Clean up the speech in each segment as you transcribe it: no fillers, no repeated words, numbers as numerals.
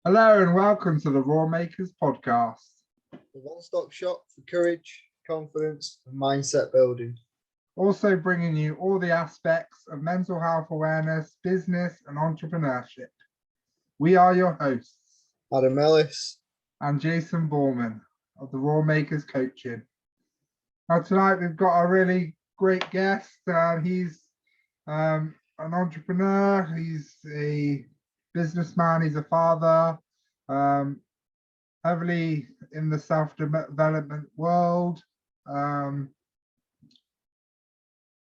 Hello and welcome to the Raw Makers podcast. The one-stop shop for courage, confidence, and mindset building. Also bringing you all the aspects of mental health awareness, business, and entrepreneurship. We are your hosts, Adam Ellis and Jason Borman of the Raw Makers Coaching. Now tonight we've got a really great guest. He's an entrepreneur. He's a businessman. He's a father. Heavily in the self-development world.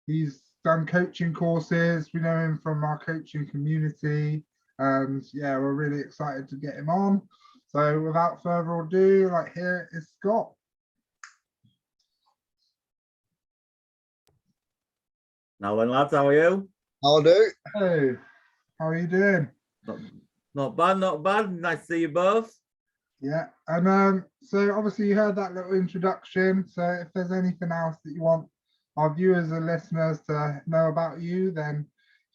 He's done coaching courses. We know him from our coaching community, and yeah, we're really excited to get him on. So without further ado, here is Scott. Now then, lads, how are you? I'll do. Hey, how are you doing? Not bad, not bad. Nice to see you both. Yeah, and so obviously you heard that little introduction. So if there's anything else that you want our viewers and listeners to know about you, then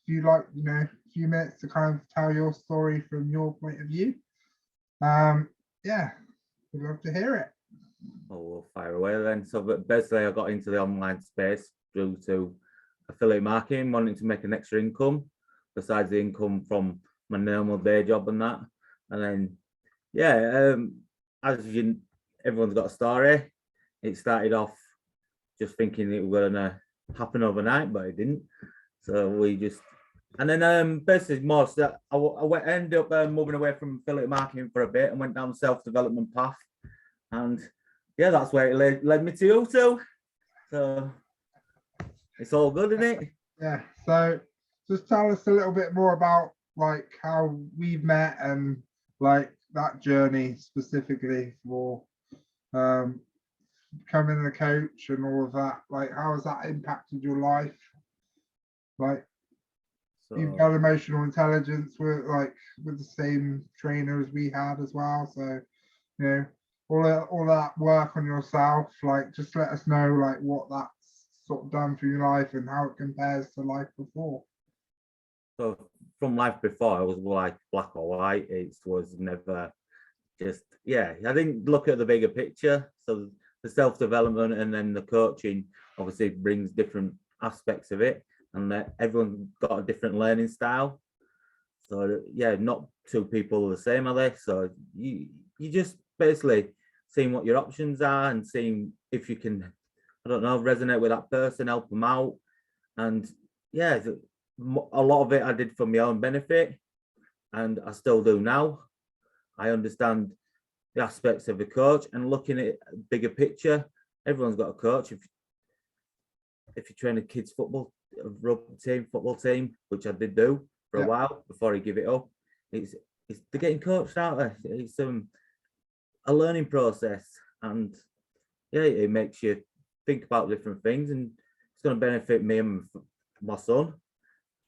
if you like, a few minutes to kind of tell your story from your point of view, yeah, we'd love to hear it. Oh, we'll fire away then. So basically I got into the online space due to affiliate marketing, wanting to make an extra income besides the income from my normal day job and that. And then, yeah, everyone's got a story. It started off just thinking it was gonna happen overnight, but it didn't. So we just, and then basically most I ended up moving away from affiliate marketing for a bit and went down the self-development path. And yeah, that's where it led me to you two. So it's all good, isn't it? Yeah. So just tell us a little bit more about how we've met and that journey specifically for becoming a coach and all of that. How has that impacted your life? You've got emotional intelligence with the same trainer as we had as well. So all that work on yourself. Just let us know what that's sort of done for your life and how it compares to life before. So from life before, it was like black or white. It was never just, yeah, I didn't look at the bigger picture. So the self-development and then the coaching obviously brings different aspects of it, and that everyone's got a different learning style. So yeah, not two people are the same, are they? So you just basically seeing what your options are and seeing if you can, I don't know, resonate with that person, help them out. And yeah, a lot of it I did for my own benefit, and I still do now. I understand the aspects of a coach and looking at a bigger picture. Everyone's got a coach. If you train a kids football team, which I did do for a while before I give it up, it's they're getting coached out there. It's a learning process, and yeah, it makes you think about different things, and it's going to benefit me and my son,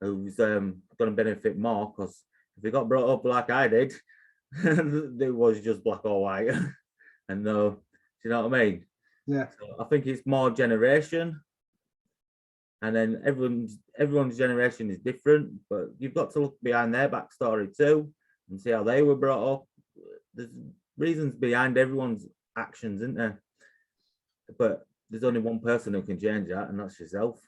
who's going to benefit more, because if he got brought up like I did, it was just black or white. And no, do you know what I mean? Yeah. So I think it's more generation, and then everyone's generation is different, but you've got to look behind their backstory too and see how they were brought up. There's reasons behind everyone's actions, isn't there? But there's only one person who can change that, and that's yourself.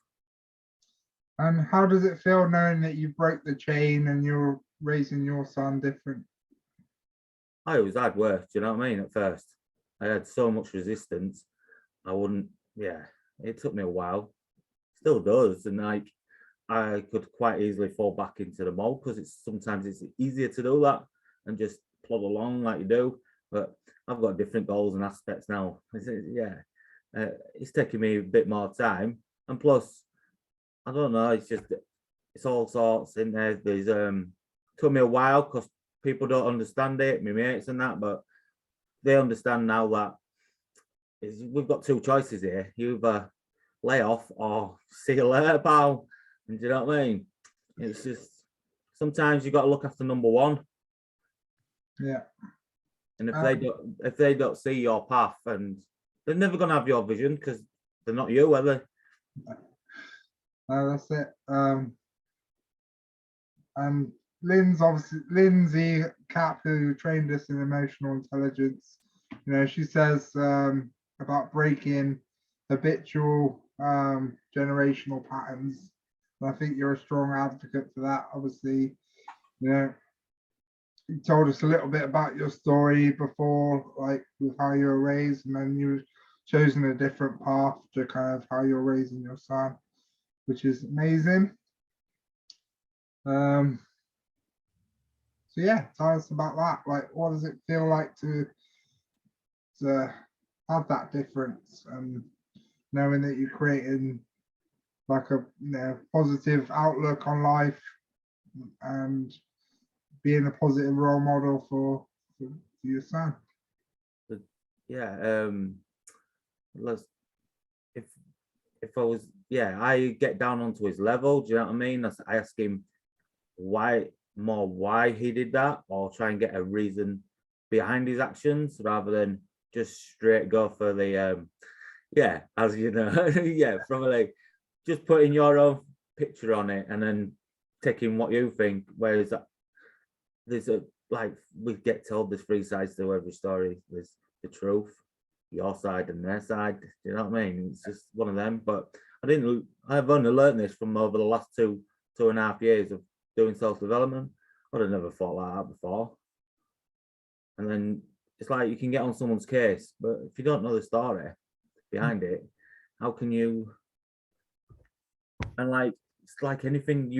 And how does it feel knowing that you broke the chain and you're raising your son different? I was hard work, do you know what I mean? At first, I had so much resistance. It took me a while. Still does, and I could quite easily fall back into the mold, because sometimes it's easier to do that and just plod along like you do. But I've got different goals and aspects now. It's taking me a bit more time, and plus, I don't know. It's all sorts in there. There's took me a while because people don't understand it, my mates and that, but they understand now that we've got two choices here. You either lay off or see you later, pal. And do you know what I mean? It's just sometimes you got to look after number one. Yeah. And if they don't see your path, and they're never gonna have your vision, because they're not you, are they? No, that's it. And Lindsay Cap, who trained us in emotional intelligence, she says about breaking habitual generational patterns. And I think you're a strong advocate for that. Obviously, you told us a little bit about your story before, like with how you were raised, and then you've chosen a different path to kind of how you're raising your son, which is amazing. So yeah, tell us about that. Like, what does it feel like to have that difference and knowing that you're creating like a positive outlook on life and being a positive role model for your son? Yeah, let's if I was, I get down onto his level, do you know what I mean? I ask him why he did that, or try and get a reason behind his actions rather than just straight go for the as you know, probably just putting your own picture on it and then taking what you think. Whereas there's we get told there's three sides to every story. There's the truth, your side and their side. Do you know what I mean? It's just one of them. But I've only learned this from over the last 2.5 years of doing self-development. I'd have never thought like that before. And then it's like you can get on someone's case, but if you don't know the story behind it, how can you? And it's like anything,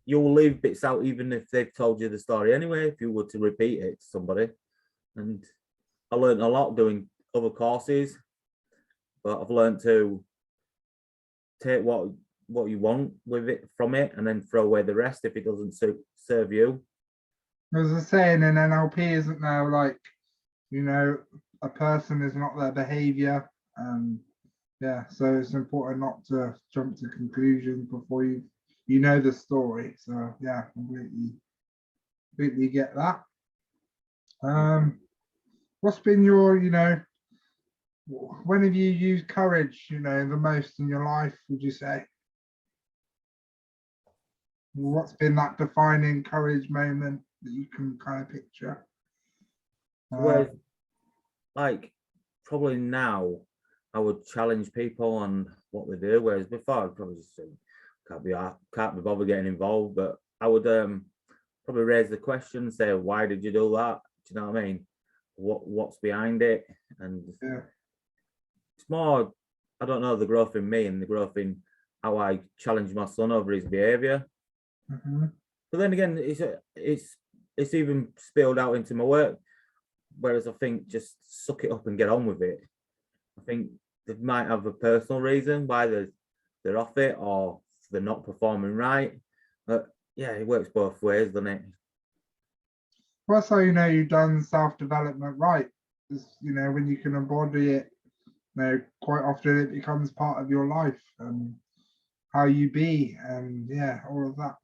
you'll leave bits out even if they've told you the story anyway, if you were to repeat it to somebody. And I learned a lot doing other courses, but I've learned to take what you want with it from it and then throw away the rest if it doesn't serve you. There's a saying in NLP, isn't there, like, a person is not their behavior. So it's important not to jump to conclusions before you know the story. So yeah, completely get that. What's been your, when have you used courage, the most in your life, would you say? What's been that defining courage moment that you can kind of picture? Whereas, probably now I would challenge people on what they do, whereas before I'd probably just say, can't be bothered getting involved. But I would probably raise the question, say, why did you do that? Do you know what I mean? What's behind it? And it's more, I don't know, the growth in me and the growth in how I challenge my son over his behavior. But then again, it's even spilled out into my work. Whereas I think just suck it up and get on with it. I think they might have a personal reason why they're off it or they're not performing right. But yeah, it works both ways, doesn't it? Well, that's how you've done self-development right. Is when you can embody it, quite often it becomes part of your life and how you be, and all of that.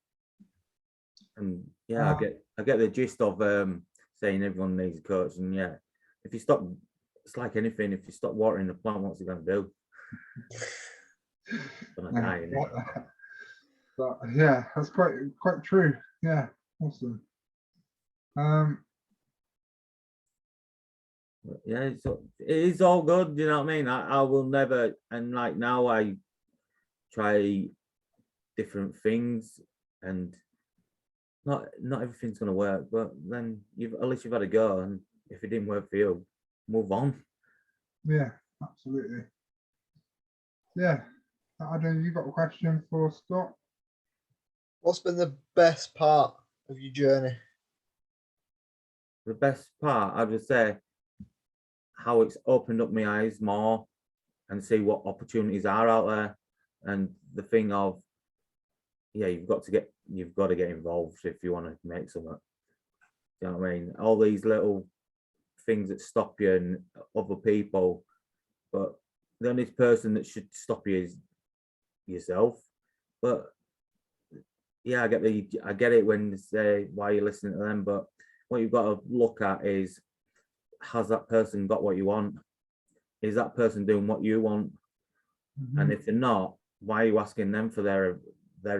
And I get the gist of saying everyone needs a coach, and if you stop, it's like anything. If you stop watering the plant, what's it going to do? It's gonna die, isn't it? But that's quite true. Yeah, awesome. It is all good. You know what I mean? I will never, and now I try different things, and not everything's going to work, but then at least you've had a go, and if it didn't work for you, move on. Yeah, absolutely. Yeah. Adam, you got a question for Scott? What's been the best part of your journey? The best part, I would say, how it's opened up my eyes more and see what opportunities are out there, and the thing of you've got to get involved if you want to make something. You know what I mean? All these little things that stop you and other people, but the only person that should stop you is yourself. But I get it when they say why you're listening to them, but what you've got to look at is, has that person got what you want? Is that person doing what you want? And if they're not, why are you asking them for their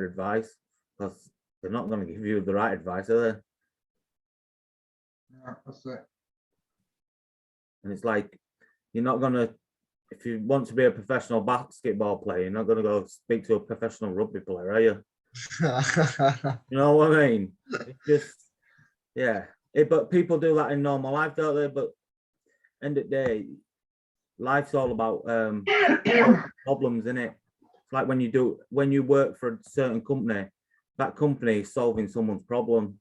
advice? Because they're not going to give you the right advice, are they? Yeah, that's it. And it's like, you're not going to, if you want to be a professional basketball player, you're not going to go speak to a professional rugby player, are you? You know what I mean? It's just, yeah. But people do that in normal life, don't they? But end of the day, life's all about problems, isn't it? It's like when you work for a certain company, that company is solving someone's problem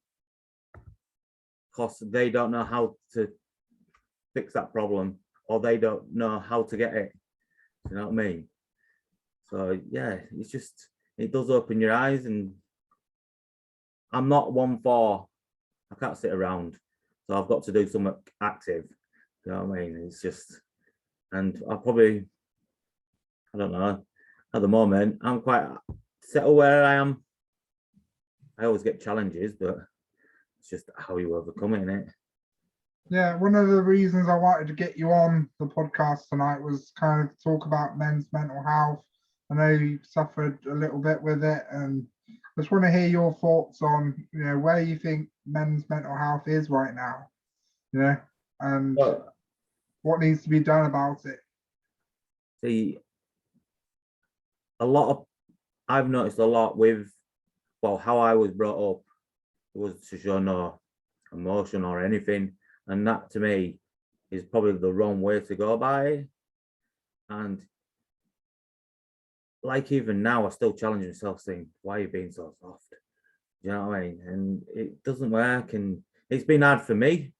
because they don't know how to fix that problem, or they don't know how to get it. You know what I mean? So yeah, it's just, it does open your eyes. And I'm not one for, I can't sit around, so I've got to do something active. You know what I mean? It's just, and I don't know, at the moment I'm quite settled where I am. I always get challenges, but it's just how you overcome it, innit? Yeah, one of the reasons I wanted to get you on the podcast tonight was kind of talk about men's mental health. I know you suffered a little bit with it, and I just want to hear your thoughts on, where you think men's mental health is right now, and Well, what needs to be done about it. see, I've noticed a lot with, well, how I was brought up was to show no emotion or anything. And that to me is probably the wrong way to go about it. And like even now, I still challenge myself saying, why are you being so soft? You know what I mean? And it doesn't work. And it's been hard for me,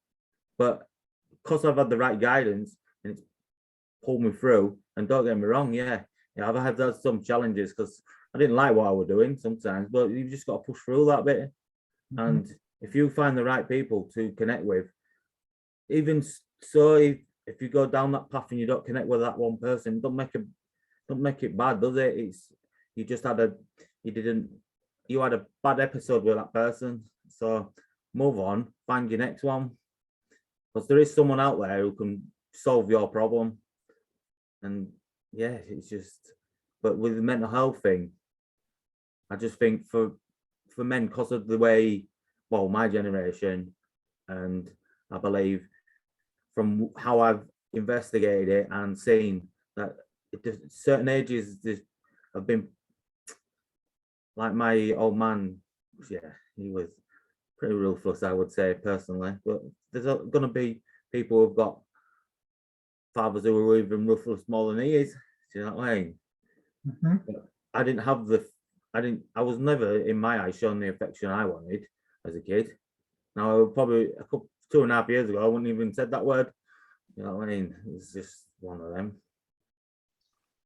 but because I've had the right guidance and it's pulled me through, and don't get me wrong, I've had some challenges because I didn't like what I was doing sometimes, but you've just got to push through that bit. Mm-hmm. And if you find the right people to connect with, even so, if you go down that path and you don't connect with that one person, don't make it bad, does it? It's, you just had a bad episode with that person, so move on, find your next one, because there is someone out there who can solve your problem. And yeah, it's just, but with the mental health thing, I just think for men, because of the way, well, my generation, and I believe from how I've investigated it and seen that certain ages have been, like my old man, he was pretty ruthless, I would say, personally. But there's going to be people who've got fathers who are even ruthless more than he is. Do you know what I mean? Mm-hmm. I was never, in my eyes, shown the affection I wanted as a kid. Now, probably 2.5 years ago, I wouldn't even said that word. You know what I mean? It's just one of them.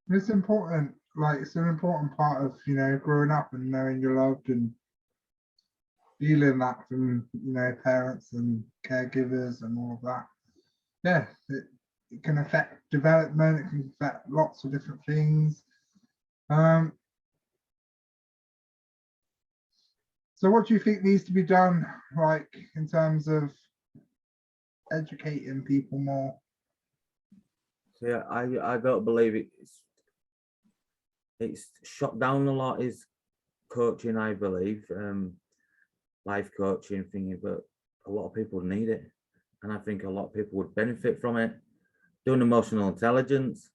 It's important, like it's an important part of, growing up and knowing you're loved and feeling that from, parents and caregivers and all of that. Yeah, it can affect development, it can affect lots of different things. So what do you think needs to be done, like in terms of educating people more? So yeah, I don't believe it's shot down a lot, is coaching, I believe, life coaching thingy, but a lot of people need it, and I think a lot of people would benefit from it. Doing emotional intelligence,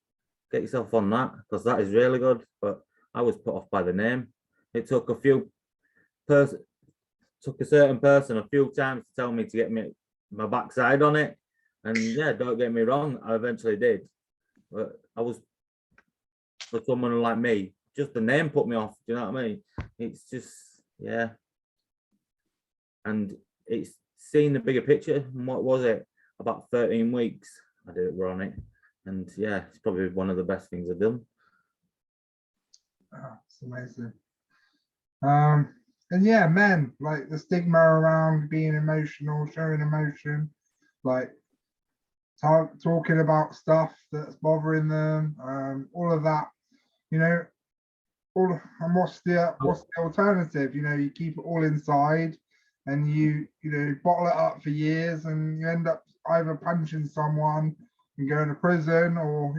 get yourself on that, because that is really good. But I was put off by the name. It took a certain person a few times to tell me to get my backside on it, and yeah, don't get me wrong, I eventually did. But I was, for someone like me, just the name put me off. Do you know what I mean? It's just, yeah. And it's seeing the bigger picture. And what was it? About 13 weeks I did it on it. And yeah, it's probably one of the best things I've done. Oh, it's amazing. And yeah, men, like the stigma around being emotional, showing emotion, like talking about stuff that's bothering them, all of that, and what's the alternative? You keep it all inside and you bottle it up for years, and you end up either punching someone and going to prison, or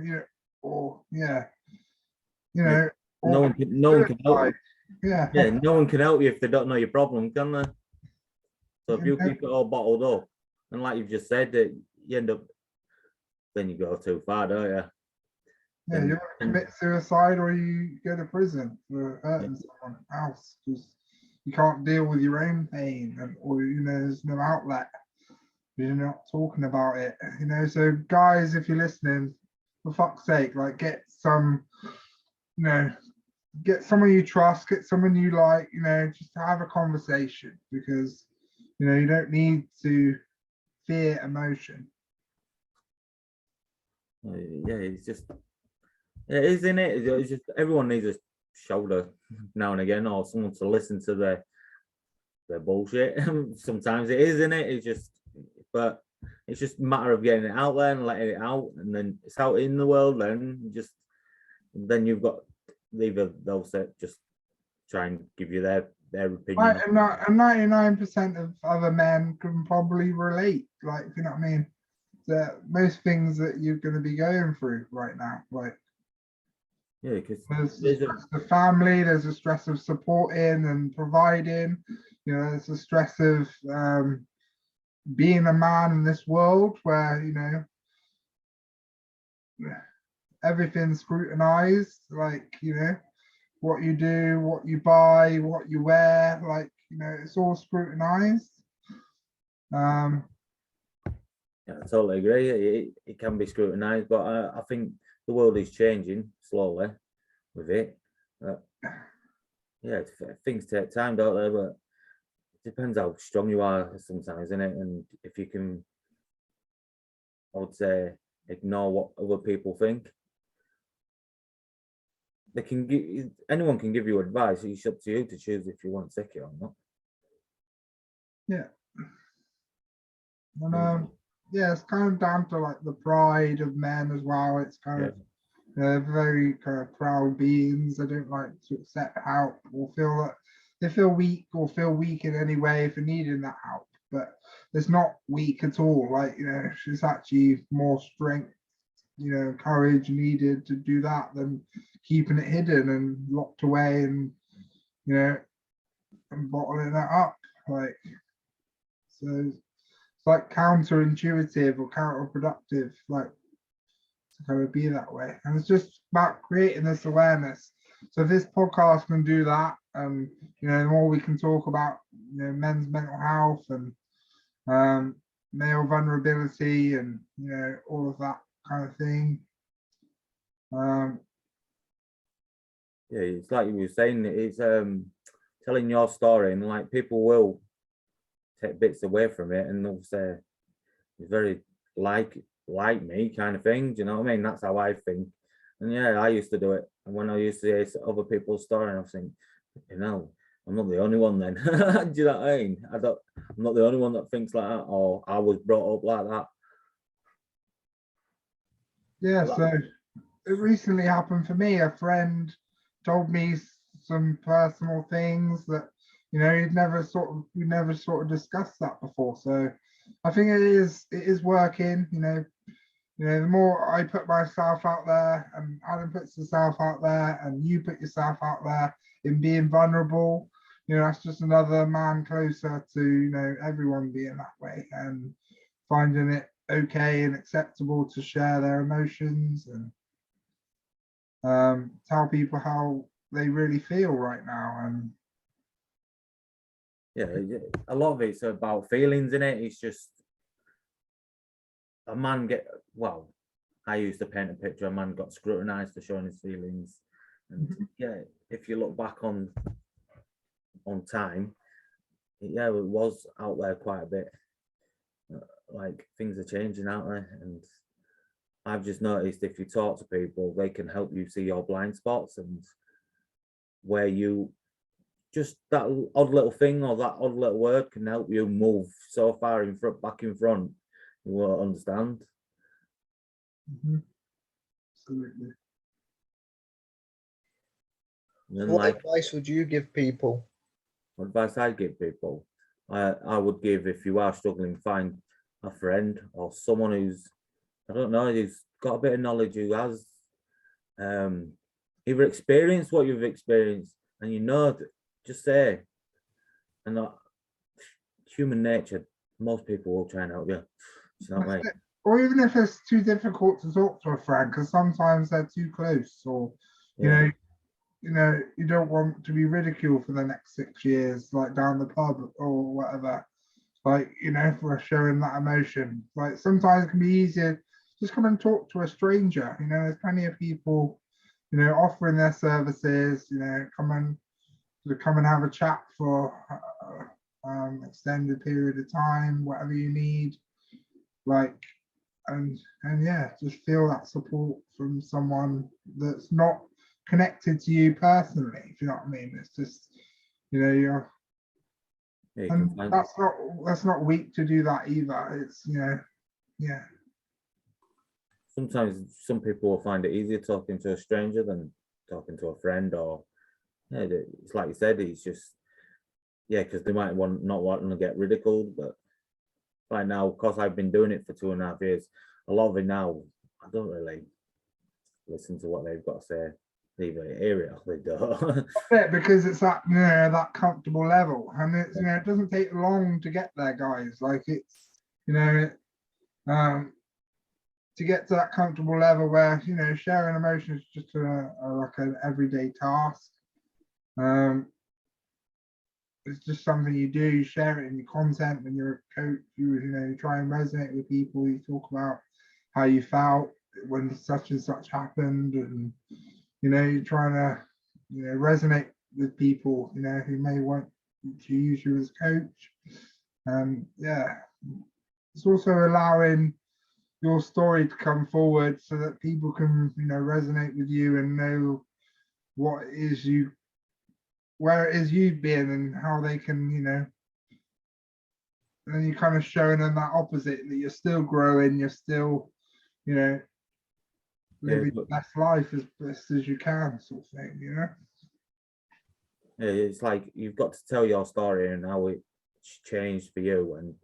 No one can help you. Yeah. Yeah, no one can help you if they don't know your problem, can they? So if you Yeah. keep it all bottled up, and like you've just said, that you end up, then you go too far, don't you? Yeah, you commit suicide or you go to prison for hurting someone else because you can't deal with your own pain, and or there's no outlet. You're not talking about it, So guys, if you're listening, for fuck's sake, like get some, get someone you trust, get someone you like, just have a conversation because you don't need to fear emotion. Yeah, it's just, it is, isn't it? It's just everyone needs a shoulder now and again, or someone to listen to their bullshit. Sometimes it is, isn't it? It's just, but it's just a matter of getting it out there and letting it out, and then it's out in the world. Then you've got either they'll say, just try and give you their opinion. And 99% of other men can probably relate. Like, you know what I mean? That most things that you're going to be going through right now, like Yeah, because there's the stress of family, there's the stress of supporting and providing, there's the stress of being a man in this world where everything's scrutinized, like what you do, what you buy, what you wear, like it's all scrutinized. Yeah, I totally agree. It can be scrutinized, but I think the world is changing slowly with it. Yeah, things take time, don't they? But it depends how strong you are sometimes, isn't it? And if you can, I would say, ignore what other people think. They can give, anyone can give you advice. It's up to you to choose if you want to take it or not. Yeah. And yeah, it's kind of down to like the pride of men as well. It's kind of they're very kind of proud beings. They don't like to accept help or feel that they feel weak or feel weak in any way for needing that help. But it's not weak at all. Like it's actually more strength, courage needed to do that than keeping it hidden and locked away and and bottling that up. Like so. It's like counterintuitive or counterproductive, like to kind of be that way. And it's just about creating this awareness. So this podcast can do that, and the more we can talk about men's mental health and male vulnerability and all of that kind of thing. Yeah, it's like you were saying, it's telling your story, and like people will take bits away from it and they'll say it's very like me kind of thing. Do you know what I mean? That's how I think. And yeah, I used to do it. And when I used to hear other people's story, I was thinking, I'm not the only one then. Do you know what I mean? I'm not the only one that thinks like that, or I was brought up like that. Yeah, so it recently happened for me. A friend told me some personal things that we never sort of discussed that before. So I think it is working. The more I put myself out there, and Adam puts himself out there, and you put yourself out there in being vulnerable, that's just another man closer to everyone being that way and finding it okay and acceptable to share their emotions and tell people how they really feel right now. And yeah, a lot of it's about feelings in it. It's just a man I used to paint a picture. A man got scrutinized for showing his feelings, and yeah, if you look back on time, yeah, it was out there quite a bit. Like things are changing out there, and I've just noticed if you talk to people, they can help you see your blind spots and where you just that odd little thing or that odd little word can help you move so far back in front. You won't understand. Absolutely. And What advice would you give people? What advice I'd give people? I would give, if you are struggling, find a friend or someone who's, I don't know, who's got a bit of knowledge, who has either experienced what you've experienced and you know, just say, and human nature, most people will try and help you. You know what I mean? Or even if it's too difficult to talk to a friend, because sometimes they're too close, or Yeah. you don't want to be ridiculed for the next 6 years, like down the pub or whatever. Like, for showing that emotion. Like sometimes it can be easier just come and talk to a stranger. There's plenty of people, offering their services. Come and have a chat for extended period of time, whatever you need. Like, and yeah, just feel that support from someone that's not connected to you personally, if you know what I mean. It's just, you're, Yeah, you and can find, that's not weak to do that either. It's, yeah. sometimes some people will find it easier talking to a stranger than talking to a friend, or yeah, it's like you said, it's just, yeah, because they might not want to get ridiculed, but right now, because I've been doing it for 2.5 years, a lot of it now, I don't really listen to what they've got to say. They either hear it or they don't. Yeah, because it's that that comfortable level, and it's it doesn't take long to get there, guys. Like it's to get to that comfortable level where sharing emotions is just like an everyday task. It's just something you do. You share it in your content when you're a coach. You try and resonate with people. You talk about how you felt when such and such happened, and you're trying to resonate with people who may want to use you as a coach. And yeah, it's also allowing your story to come forward so that people can resonate with you and know what it is where it is you've been and how they can and then you're kind of showing them that opposite, that you're still growing, you're still living the best life as best as you can, sort of thing. Yeah, it's like you've got to tell your story and how it's changed for you, and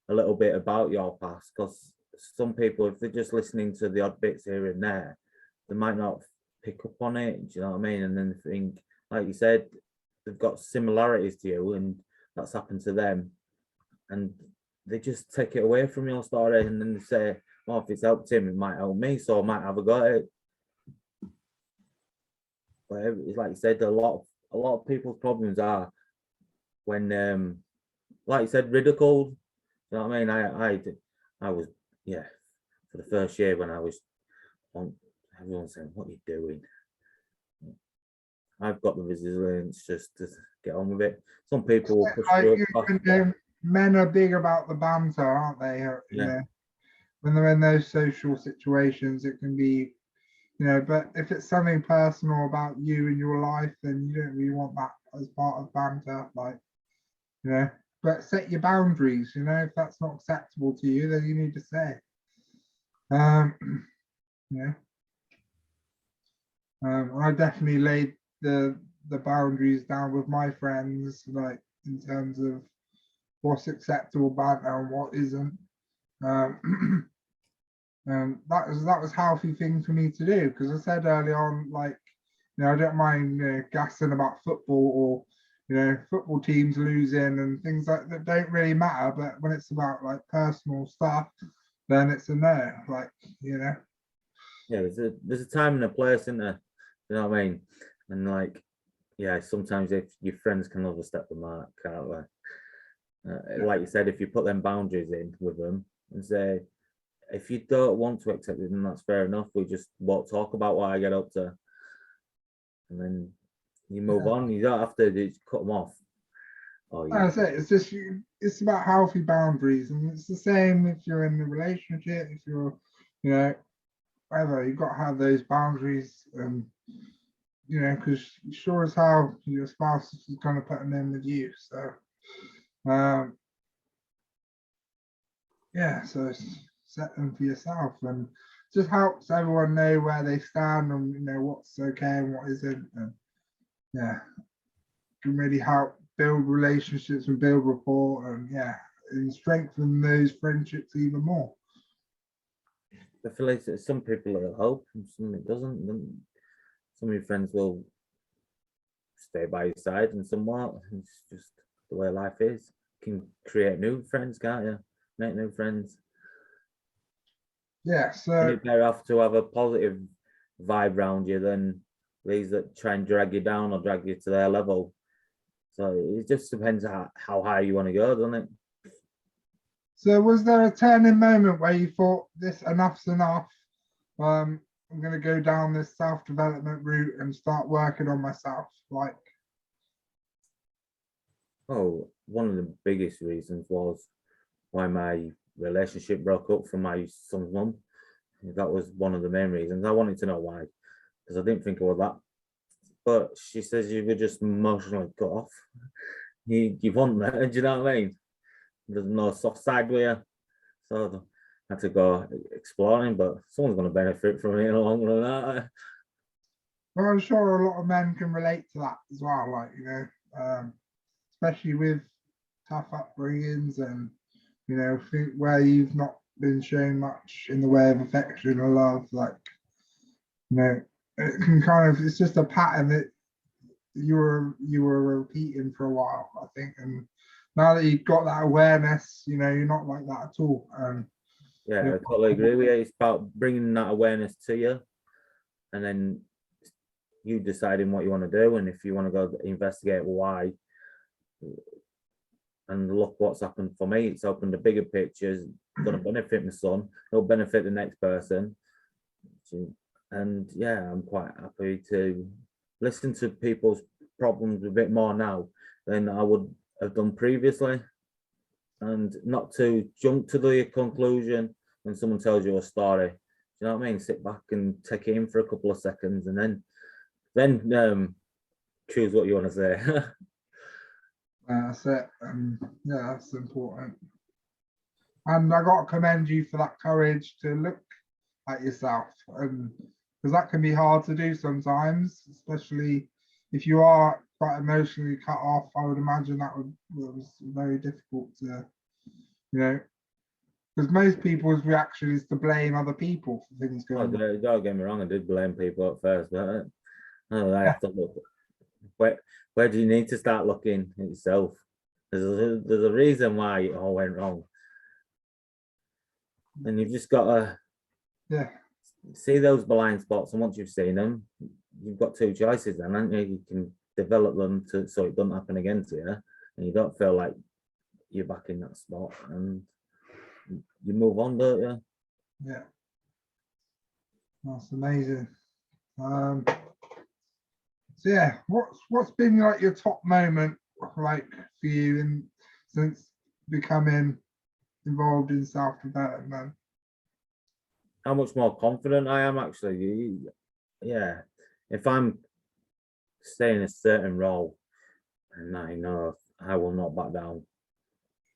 a little bit about your past, because some people, if they're just listening to the odd bits here and there, they might not pick up on it. Do you know what I mean? And then think, like you said, they've got similarities to you, and that's happened to them, and they just take it away from your story, and then they say, "Well, if it's helped him, it might help me, so I might have a go at it." But it's like you said, a lot of people's problems are when, like you said, ridiculed. You know what I mean? I was, yeah, for the first year when I was on, everyone saying, "What are you doing?" I've got the resilience just to get on with it. Some people will push through it. Men are big about the banter, aren't they? Yeah. When they're in those social situations, it can be, but if it's something personal about you and your life, then you don't really want that as part of banter. Like, but set your boundaries. If that's not acceptable to you, then you need to say. Yeah. I definitely laid the boundaries down with my friends, like in terms of what's acceptable banter and what isn't. That was healthy thing for me to do, because I said early on, like, I don't mind gassing about football, or football teams losing and things like that don't really matter. But when it's about like personal stuff, then it's a no. Like, Yeah, there's a time and a place, isn't there? You know what I mean? And like, yeah, sometimes if your friends can overstep the mark, can't they? Like you said, if you put them boundaries in with them and say, if you don't want to accept it, then that's fair enough. We just won't talk about what I get up to, and then you move on. You don't have to just cut them off. That's it. It's just it's about healthy boundaries, and it's the same if you're in a relationship. If you're, whatever, you've got to have those boundaries, and because sure as how your spouse is going to put them in with you. So, yeah, so set them for yourself, and just helps everyone know where they stand and what's okay and what isn't, and yeah, can really help build relationships and build rapport, and yeah, and strengthen those friendships even more. I feel like some people it'll help and some it doesn't. Some of your friends will stay by your side and somewhat. It's just the way life is. You can create new friends, can't you? Make new friends. Yeah. And So you're better off to have a positive vibe around you than these that try and drag you down or drag you to their level. So it just depends how high you want to go, doesn't it? so was there a turning moment where you thought this enough's enough? I'm gonna go down this self-development route and start working on myself. Like, Oh, one of the biggest reasons was why my relationship broke up from my son's mum. That was one of the main reasons. I wanted to know why, because I didn't think of that. But she says you were just emotionally cut off. You want that, do you know what I mean? There's no soft side with you. So I had to go exploring, but someone's going to benefit from it in the long run. well, I'm sure a lot of men can relate to that as well. Like, especially with tough upbringings and where you've not been shown much in the way of affection or love. Like, it can kind of, it's just a pattern that you were repeating for a while, I think. And now that you've got that awareness, you're not like that at all. Yeah, I totally agree with you. It's about bringing that awareness to you, and then you deciding what you want to do, and if you want to go investigate why. And look what's happened for me. It's opened a bigger picture. It's going to benefit my son. It'll benefit the next person. And yeah, I'm quite happy to listen to people's problems a bit more now than I would have done previously, and not to jump to the conclusion when someone tells you a story. You know what I mean? Sit back and take it in for a couple of seconds, and then choose what you want to say. That's it. Yeah, that's important. And I got to commend you for that courage to look at yourself, and because that can be hard to do sometimes, especially if you are quite emotionally cut off. I would imagine that was very difficult to, because most people's reaction is to blame other people for things Oh, going on. don't get me wrong, I did blame people at first, but I have to look. Where do you need to start looking at yourself? There's a reason why it all went wrong, and you've just got to see those blind spots. And once you've seen them, you've got two choices. Then, haven't you? You can develop them so it doesn't happen again to you, and you don't feel like you're back in that spot, and you move on, don't you? Yeah, that's amazing. So yeah, what's been like your top moment like for you since becoming involved in self-development? How much more confident I am actually. Yeah, if I'm staying a certain role, and I know I will not back down.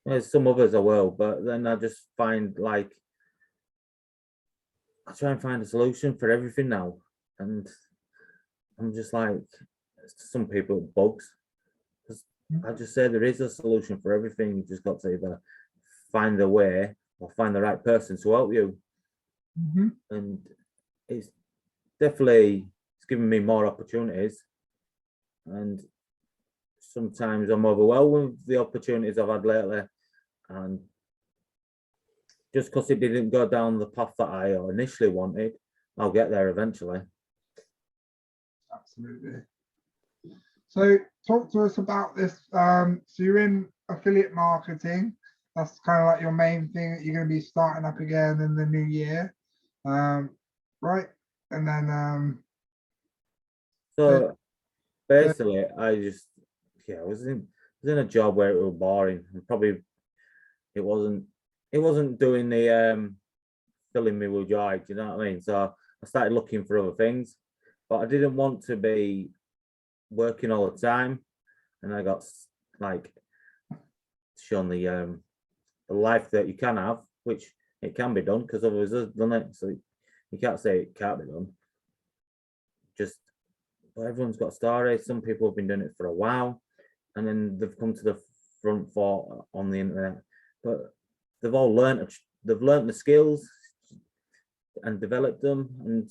There's some others I will, but then I just find like I try and find a solution for everything now, and I'm just like some people it bugs. I just say there is a solution for everything. You just got to either find the way or find the right person to help you. And it's definitely given me more opportunities. And sometimes I'm overwhelmed with the opportunities I've had lately. And just because it didn't go down the path that I initially wanted, I'll get there eventually. Absolutely. So talk to us about this. So you're in affiliate marketing. That's kind of like your main thing that you're going to be starting up again in the new year. Right. And then so basically I was in a job where it was boring, and probably it wasn't doing the filling me with joy, do you know what I mean? So I started looking for other things, but I didn't want to be working all the time, and I got like shown the life that you can have, which it can be done because others have done it, so you can't say it can't be done. But everyone's got a story. Some people have been doing it for a while, and then they've come to the front for on the internet, but they've all learned the skills and developed them. And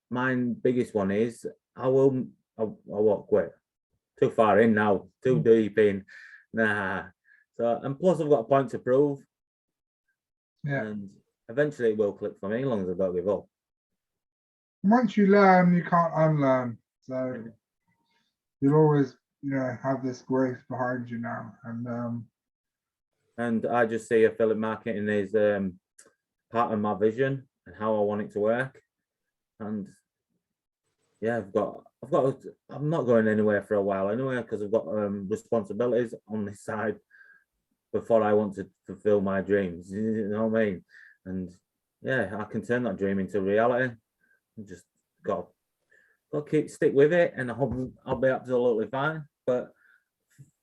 my biggest one is I will I won't quit. Too far in now, too deep in. Nah. So, and plus I've got a point to prove. Yeah. And eventually it will click for me, as long as I don't give up. Once you learn, you can't unlearn. So you'll always, have this growth behind you now. And I just see affiliate marketing is part of my vision and how I want it to work. And yeah, I'm not going anywhere for a while anyway, because I've got responsibilities on this side before I want to fulfill my dreams. You know what I mean? And yeah, I can turn that dream into reality. I just got to stick with it, and I'll be absolutely fine. But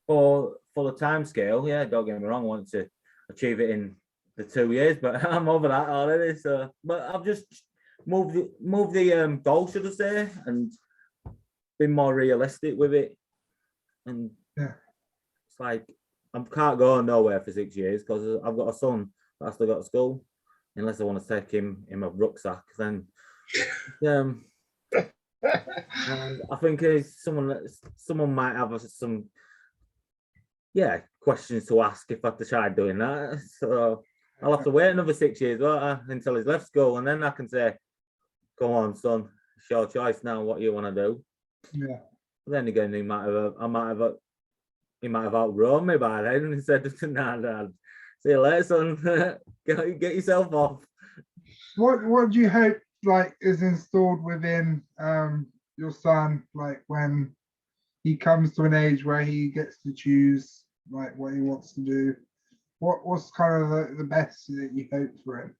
for the time scale, yeah, don't get me wrong, I want to achieve it in the 2 years, but I'm over that already. So, but I've just moved the goal, should I say, and been more realistic with it. And Yeah. it's like I can't go nowhere for 6 years because I've got a son that has to go to school. Unless I want to take him in my rucksack, then I think someone might have some questions to ask if I have to try doing that. So I'll have to wait another 6 years, won't I, until he's left school, and then I can say, "Come on, son, it's your choice now. What you want to do?" Yeah. But then again, he might have outgrown me by then and said, "Nah, Dad, see you later, son. Get yourself off." What do you hope is installed within your son, when he comes to an age where he gets to choose what he wants to do? What's kind of the best that you hope for him?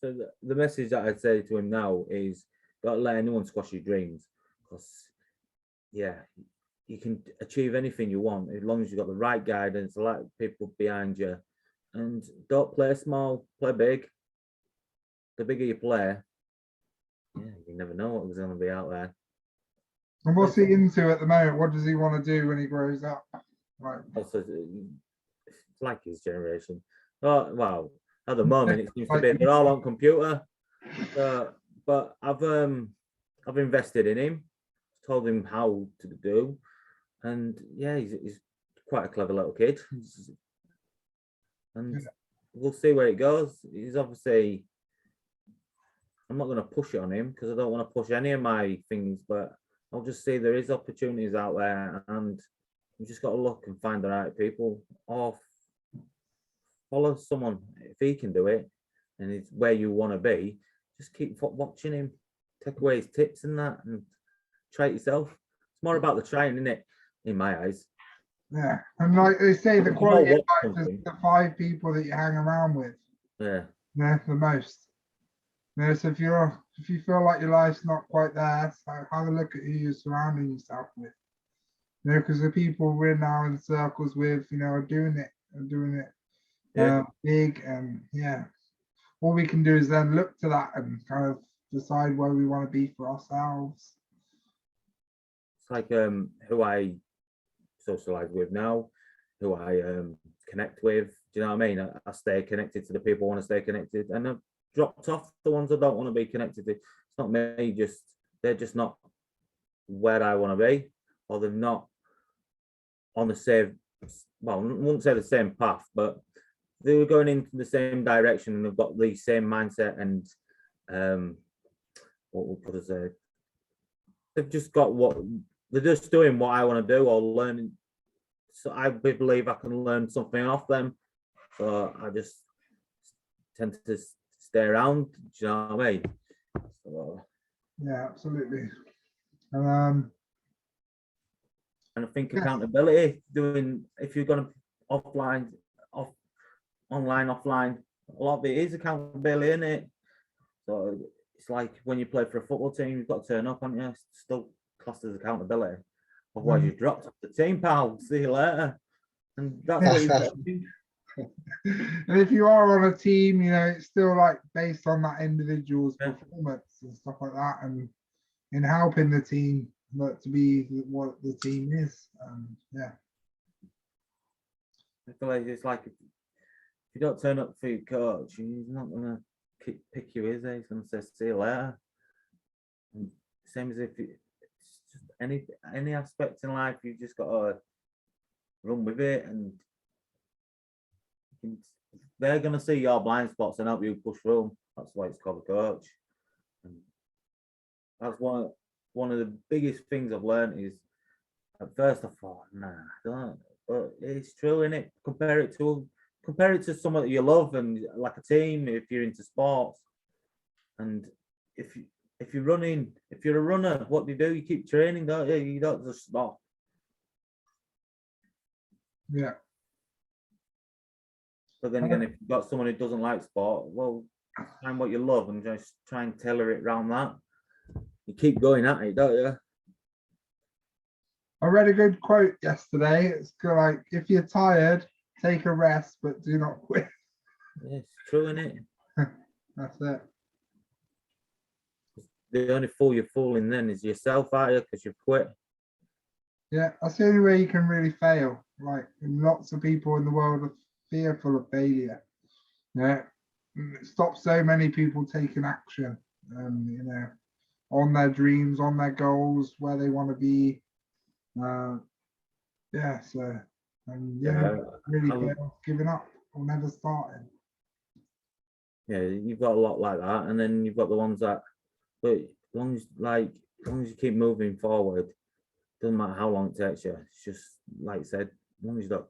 So the message that I'd say to him now is, don't let anyone squash your dreams, because you can achieve anything you want as long as you've got the right guidance, the right people behind you, and don't play small, play big. The bigger you play, you never know what was going to be out there. And what's he into at the moment? What does he want to do when he grows up? Also, it's like his generation. Oh, well, at the moment it seems to be they're all on computer. But I've invested in him, told him how to do, and he's quite a clever little kid. And we'll see where it goes. He's obviously, I'm not going to push it on him because I don't want to push any of my things, but I'll just say there is opportunities out there, and you just got to look and find the right people, or follow someone if he can do it and it's where you want to be. Just keep watching him, take away his tips and that, and try it yourself. It's more about the trying, isn't it? In my eyes. Yeah, and like they say, the quality of life is the 5 people that you hang around with. Yeah. The most. So if you feel like your life's not quite there, so have a look at who you're surrounding yourself with. Because the people we're now in circles with, are doing it big, and all we can do is then look to that and kind of decide where we want to be for ourselves. It's like who I socialize with now, who I connect with. Do you know what I mean? I stay connected to the people I want to stay connected, and I've dropped off the ones I don't want to be connected to. It's not me, they're just not where I want to be, or they're not on the same, well, I wouldn't say the same path, but they were going into the same direction and they've got the same mindset and what would I say? They've just got they're just doing what I want to do or learning. So I believe I can learn something off them. So I just tend to stay around. Do you know what I mean? So, yeah, absolutely. And I think accountability, if you're going to online, offline, a lot of it is accountability, isn't it? So it's like when you play for a football team, you've got to turn up, haven't you? It's still classed as accountability. Otherwise, you've dropped off the team, pal. See you later. And that's what you've got to do. And if you are on a team, it's still based on that individual's performance and stuff like that, and in helping the team to be what the team is. It's like if you don't turn up for your coach, he's not gonna pick you, is he? He's gonna say see you later. And same as if it's just any aspect in life, you've just got to run with it, and they're gonna see your blind spots and help you push through 'em. That's why it's called a coach. And that's one of the biggest things I've learned is at first I thought, nah, I don't. But it's true, innit? Compare it to someone that you love and like a team if you're into sports. And if you're a runner, what do? You keep training, don't you? You don't just stop. Yeah. But then again, if you've got someone who doesn't like sport, well, find what you love and just try and tailor it around that. You keep going at it, don't you? I read a good quote yesterday. It's like, if you're tired, take a rest, but do not quit. Yeah, it's true, isn't it? That's it. The only fool you're fooling then is yourself, out here, because you've quit. Yeah, that's the only way you can really fail. Like, lots of people in the world are fearful of failure. Yeah, it stops so many people taking action. You know, on their dreams, on their goals, where they want to be. Yeah, so Yeah, really fail giving up or never starting. Yeah, you've got a lot like that, and then you've got the ones that, but as long as you keep moving forward, doesn't matter how long it takes you. It's just like I said, as long as you don't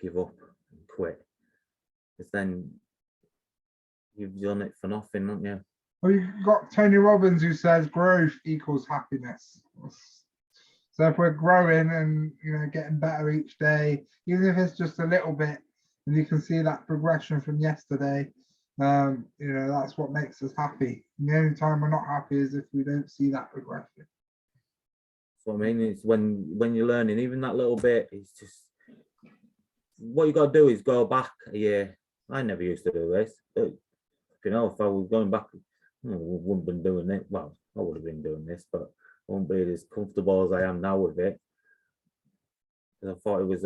give up and quit, because then you've done it for nothing, haven't you? Well, you've got Tony Robbins who says growth equals happiness. So if we're growing and getting better each day, even if it's just a little bit, and you can see that progression from yesterday, that's what makes us happy. And the only time we're not happy is if we don't see that progression. So I mean, it's when you're learning, even that little bit, it's just what you got to do is go back a year. I never used to do this, but if I was going back, I wouldn't have been doing it. Well, I would have been doing this, but I wouldn't be as comfortable as I am now with it. I thought it was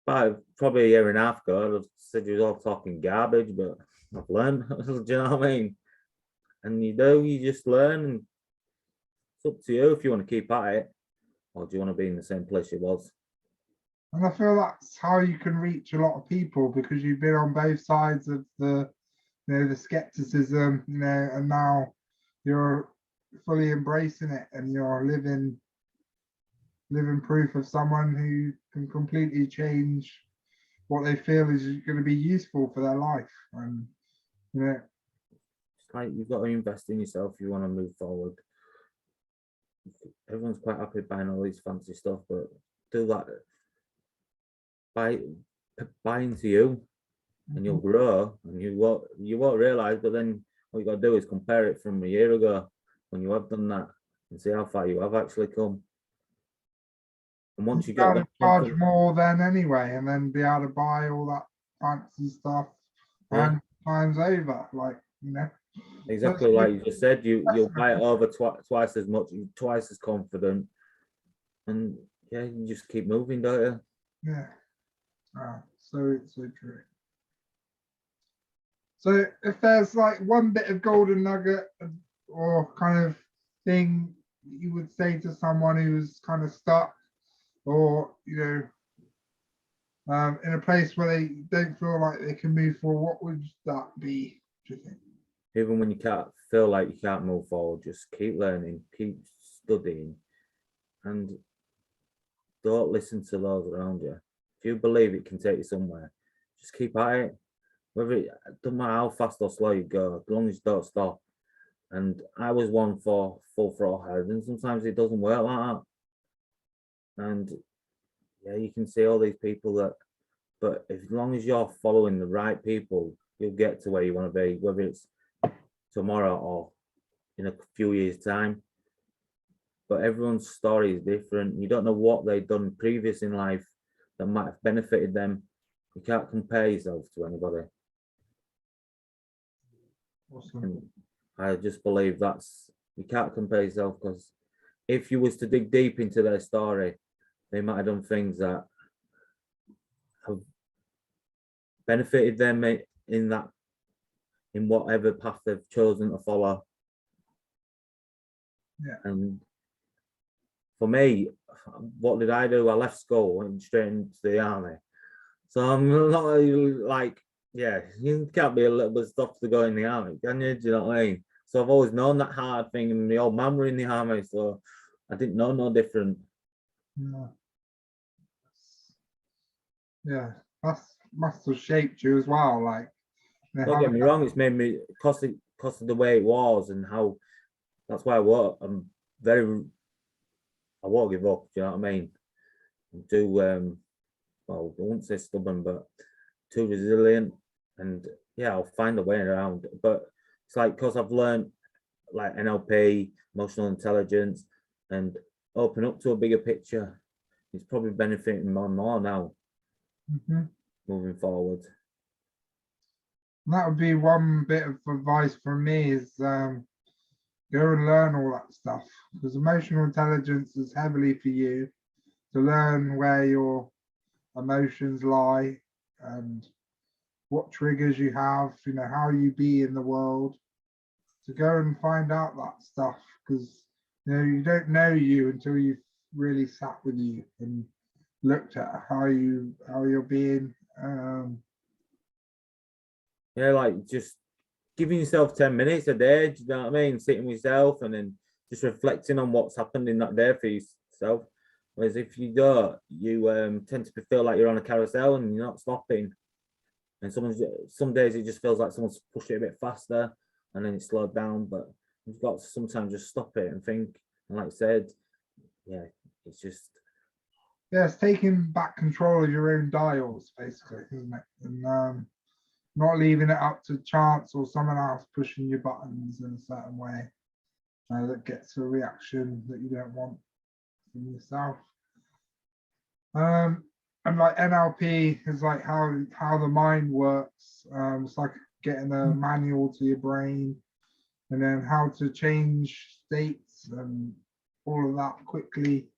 probably a year and a half ago. I said you was all talking garbage, but I've learned. Do you know what I mean? And you just learn. And it's up to you if you want to keep at it, or do you want to be in the same place you was? And I feel that's how you can reach a lot of people, because you've been on both sides of the skepticism, and now you're fully embracing it, and you're living proof of someone who can completely change what they feel is going to be useful for their life. And it's like you've got to invest in yourself if you want to move forward. Everyone's quite happy buying all these fancy stuff, but do that. Buy into you, and you'll grow, and you won't realize. But then what you got to do is compare it from a year ago when you have done that, and see how far you have actually come. And once you get to charge more then anyway, and then be able to buy all that fancy stuff and times over, exactly like you just said, you'll buy it over twice as much, twice as confident, and you just keep moving, don't you? Yeah. So true. So if there's like one bit of golden nugget or kind of thing you would say to someone who's kind of stuck, or in a place where they don't feel like they can move forward, what would that be, do you think? Even when you can't feel like you can't move forward, just keep learning, keep studying, and don't listen to those around you. If you believe it can take you somewhere, just keep at it. Whether it doesn't matter how fast or slow you go, as long as you don't stop. And I was one for full throttle ahead, and sometimes it doesn't work like that. And you can see all these people but as long as you're following the right people, you'll get to where you want to be, whether it's tomorrow or in a few years' time. But everyone's story is different. You don't know what they've done previous in life that might have benefited them. You can't compare yourself to anybody. Awesome. And I just believe you can't compare yourself, because if you was to dig deep into their story, they might have done things that have benefited them in whatever path they've chosen to follow. Yeah. And for me, what did I do? I left school and straight into the army. So I'm not really like, yeah, you can't be a little bit stuff to go in the army, can you? Do you know what I mean? So I've always known that hard thing, and my old man were in the army, so I didn't know no different. Yeah. Yeah, that's must have shaped you as well. Like, Don't get me wrong, it's made me cost of the way it was and how. That's why I'm very. I won't give up. Do you know what I mean? Do well, I won't say stubborn, but too resilient, and yeah, I'll find a way around. But it's like because I've learned like NLP, emotional intelligence, and open up to a bigger picture. It's probably benefiting more and more now, moving forward. That would be one bit of advice from me is go and learn all that stuff, because emotional intelligence is heavily for you to learn where your emotions lie and what triggers you have, you know, how you be in the world, to go and find out that stuff, because you know you don't know you until you've really sat with you and looked at how you're being. Yeah, like just giving yourself 10 minutes a day, do you know what I mean? Sitting with yourself and then just reflecting on what's happened in that day for yourself. Whereas if you don't, you tend to feel like you're on a carousel and you're not stopping. And some days it just feels like someone's pushed it a bit faster and then it's slowed down. But you've got to sometimes just stop it and think. And like I said, yeah, it's just Yeah, it's taking back control of your own dials, basically, isn't it? And not leaving it up to chance or someone else pushing your buttons in a certain way that gets a reaction that you don't want from yourself. And like NLP is like how the mind works. It's like getting a manual to your brain, and then how to change states and all of that quickly.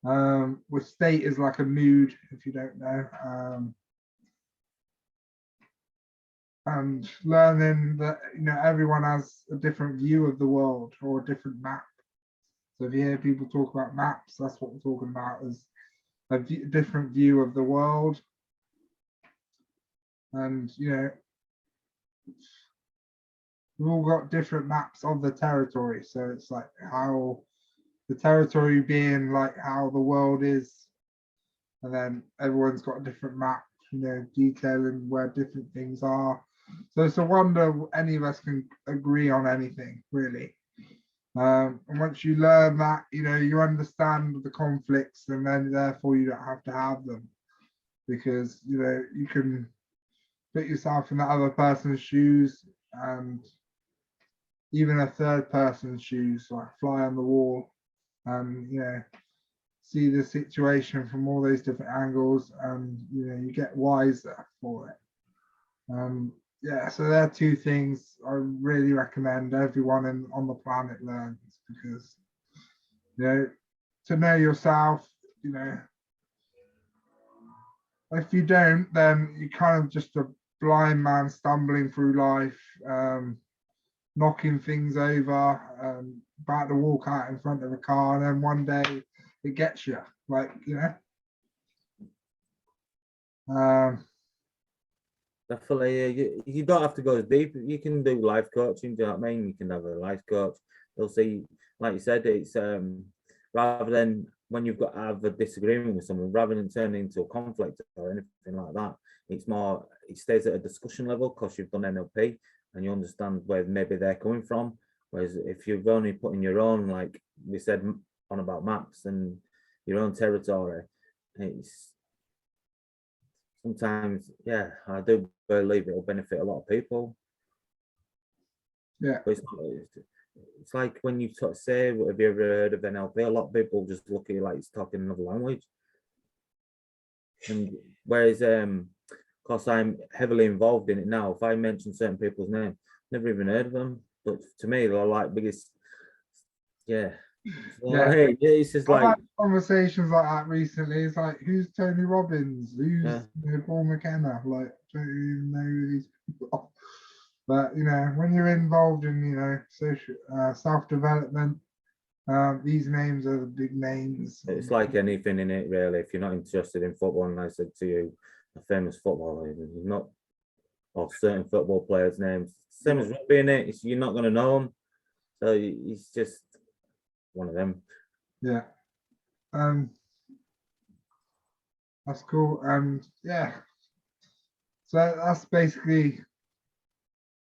With state is like a mood, if you don't know. And learning that you know everyone has a different view of the world or a different map. So if you hear people talk about maps, that's what we're talking about, is a different view of the world. And you know we've all got different maps of the territory, so it's like how the territory being like how the world is, and then everyone's got a different map, you know, detailing where different things are. So it's a wonder any of us can agree on anything, really. And once you learn that, you know, you understand the conflicts, and then therefore you don't have to have them, because you know you can put yourself in that other person's shoes, and even a third person's shoes, like fly on the wall, and you know see the situation from all those different angles, and you know you get wiser for it. Yeah, so there are two things I really recommend everyone on the planet learns, because you know to know yourself, you know, if you don't, then you kind of just a blind man stumbling through life, knocking things over, about to walk out in front of a car, and then one day it gets you, like, you know. Definitely, you don't have to go as deep. You can do life coaching. Do you know what I mean? You can have a life coach. They'll see, like you said, it's rather than when you've got to have a disagreement with someone, rather than turning into a conflict or anything like that, it's more, it stays at a discussion level because you've done NLP and you understand where maybe they're coming from. Whereas if you've only put in your own, like we said on about maps and your own territory, it's sometimes, yeah, I do believe it will benefit a lot of people. Yeah. But it's like when you sort of say, have you ever heard of NLP? A lot of people just look at you like it's talking another language. And whereas, because I'm heavily involved in it now, if I mention certain people's names, never even heard of them. But to me, they're like biggest, yeah. Yeah. Hey, it's just I've like had conversations like that recently. It's like, who's Tony Robbins? Who's you know, Paul McKenna? Like, don't even know who these people are. But you know, when you're involved in, you know, social self-development, These names are the big names. It's like anything in it, really. If you're not interested in football, and I said to you, a famous footballer, you're not, or certain football players' names, same as rugby in it. You're not going to know them, so he's just one of them. Yeah. That's cool. And yeah. So that's basically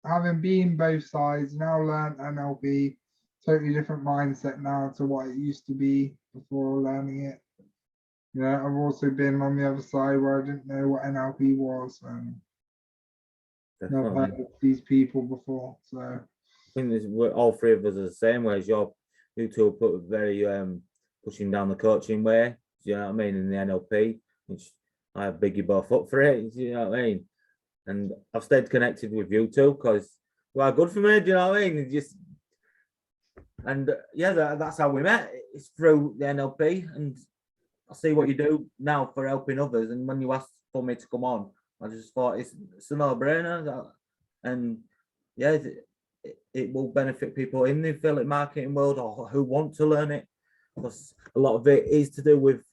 having been both sides, now learned NLP, totally different mindset now to what it used to be before learning it. Yeah, I've also been on the other side where I didn't know what NLP was and never heard of these people before. So I think all three of us are the same. Whereas you two put very pushing down the coaching way. Do you know what I mean? In the NLP, which I big you both up for it. Do you know what I mean? And I've stayed connected with you two because you are good for me. Do you know what I mean? That's how we met. It's through the NLP, and I see what you do now for helping others. And when you asked for me to come on, I just thought it's a no-brainer. And yeah, it will benefit people in the affiliate marketing world or who want to learn it, because a lot of it is to do with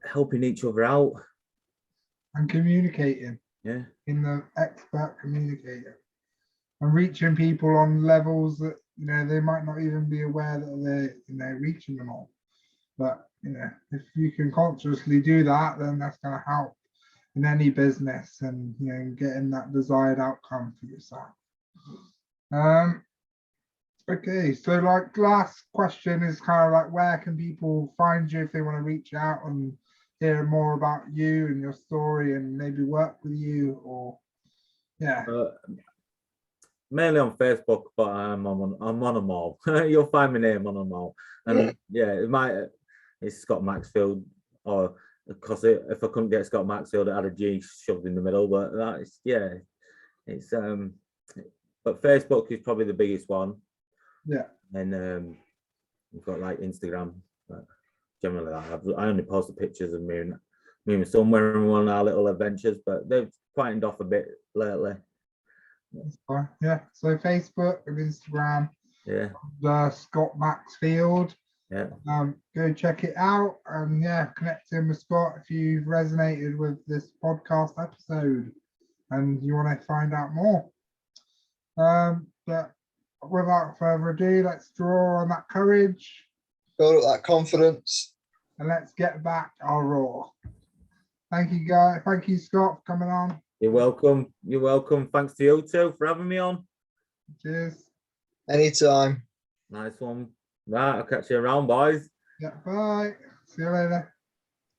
helping each other out and communicating. Yeah. In the expert communicator and reaching people on levels that they might not even be aware that they're reaching them on. But if you can consciously do that, then that's going to help in any business and getting that desired outcome for yourself. Okay, so like last question is kind of like, where can people find you if they want to reach out and hear more about you and your story and maybe work with you? Or mainly on Facebook, but I'm on them all. You'll find my name on them all. And it's Scott Maxfield, or because if I couldn't get Scott Maxfield, I had a G shoved in the middle. But but Facebook is probably the biggest one. Yeah. And we've got like Instagram, but generally I only post the pictures of me and my son wearing one of our little adventures, but they've quietened off a bit lately. That's fine. Yeah. So Facebook and Instagram. Yeah. Scott Maxfield. Yeah. Go check it out and connect in with Scott if you've resonated with this podcast episode and you want to find out more. But without further ado, let's draw on that courage. Build up that confidence. And let's get back our raw. Thank you, guys. Thank you, Scott, for coming on. You're welcome. You're welcome. Thanks to you too for having me on. Cheers. Anytime. Nice one. Right, I'll catch you around, boys. Yeah, bye. See you later.